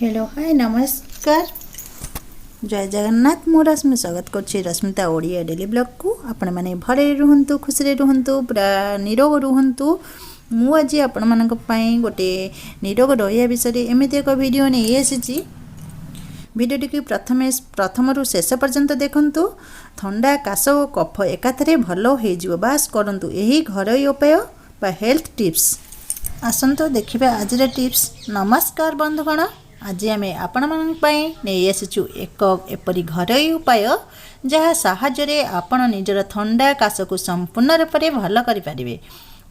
Hello hi नमस्कार जय जगन्नाथ मु रश्मि स्वागत कर रश्मिता ओडिया डेली ब्लॉग को आपण मैंने भले रुहतु खुशी रुहतु पूरा निरोग रुहतु मु आज आपण मान गोटे निरोग रहा विषय एमती एक वीडियो नहीं आसी भिडियोटी की प्रथम रु शेष पर्यंत देखंतु थंडा काश और कफ एकाथरे भल हो बास करंतु यही घरोई उपाय बा हेल्थ टिप्स आसंतु देखिबा आज टिप्स। नमस्कार बंधुगण आज आम आपण नहीं आसीचु एक एपरी घरोई उपाय जहाँ साहाय्य आपण निजर थंडा काश को संपूर्ण रूप से भल करें।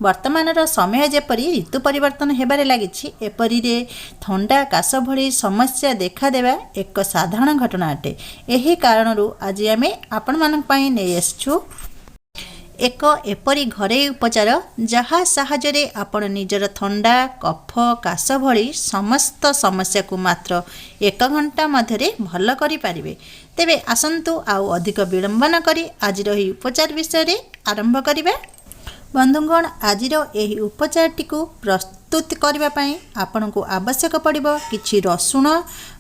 वर्तमान समय जेपरी ऋतु परिवर्तन होबार लगी एपरी थंडा काश भली समस्या देखा देवा एक साधारण घटना अटे। यही कारणरू आज आम आपण नहीं आसीचु एक एपरी घरोई उपचार जहाँ साहाय्य आपण निजर थंडा कफ काश भली समस्त समस्या को मात्र 1 घंटा मध्य भल करें। तेबे आसंतु आउ अधिक विलंब न करी आज उपचार विषय आरंभ करिबा। बंधुगण आज यही उपचारटी को प्रस्तुत करने आपण को आवश्यक पड़िबो किछि रसुण।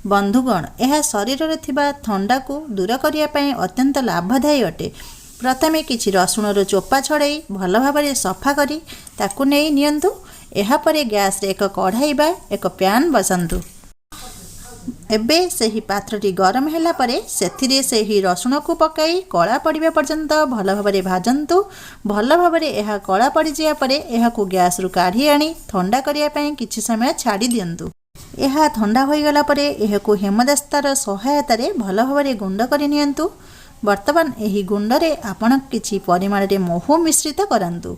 बंधुगण यह शरीर में थिबा थंडा को दूर करने अत्यंत लाभदायी अटे। प्रथमे किछि रसुणर चोपा छड़ाई भल भाव सफा करी ताकू नहीं नियंतु। एहापरे गैस रे एक कढ़ाई बा एक प्यान बसंतु। एबे सही पात्रटी गरम हैला परे सेथिरे सही रसुण को पकाई कला पड़िबा पर्यंत भल भाव भाजंतु। भल भाव यह कला पड़ जाया परे एहाकू गैस रु काढ़ी आनी ठंडा करिया पई किछि समय छाड़ी दियंतु। यह ठंडा हो गला परे एहाकू हेमदस्तार सहायता रे भल भाव गुंड करि नियंतु। वर्तमान यही गुंडरे आपण किछि परिमाण रे महू मिश्रित करंतु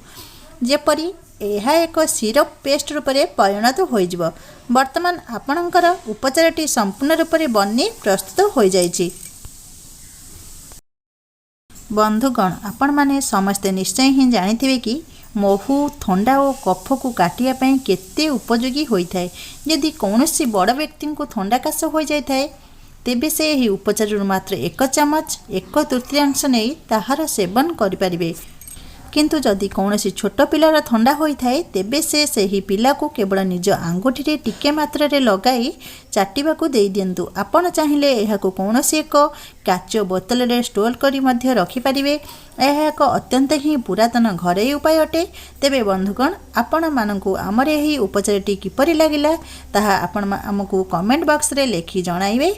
जेपरी यह एक सिरप पेस्ट रूप में परिणत हो। वर्तमान आपणकर उपचारटी संपूर्ण रूप से बनी प्रस्तुत हो जाइछि। बंधुगण आपण माने समस्ते निश्चय ही जानिथिबे कि महू थंडा और कफ को काटिया पई केते उपयोगी होइथाय। यदि कौनसी बड़ व्यक्ति को थंडा काश हो जाए तेबे से ही उपचार मात्र 1 चमच 1/3 नहीं ताहार सेवन करें। किंतु जदि कौन छोट पिलार थंडा होता है तेबे से सही पिला को केवल निज आंगुठी टिके मात्रा रे लगाई चाटिबा को दे दियंतु। आपण चाहिए यह कौन एक काच बोतल रे स्टोर करी मध्य रखि परिबे। यह एक अत्यंत ही पुरातन घरोई उपाय अटे। तेबे बंधुगण आपण मानकु आमर यही उपचारटी किपरि लागिला ताहा आपण आमकु कमेंट बॉक्स रे लिखि जणाइबे।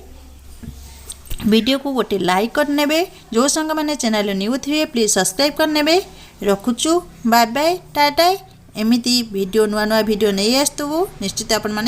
वीडियो को गोटे लाइक करने जो संग मैंने चैनल न्यू थे प्लीज सब्सक्राइब करने। रखुचु बाय बाय टाटा। एमती वीडियो नुआ नुआ वीडियो नहीं आसतु निश्चित आपण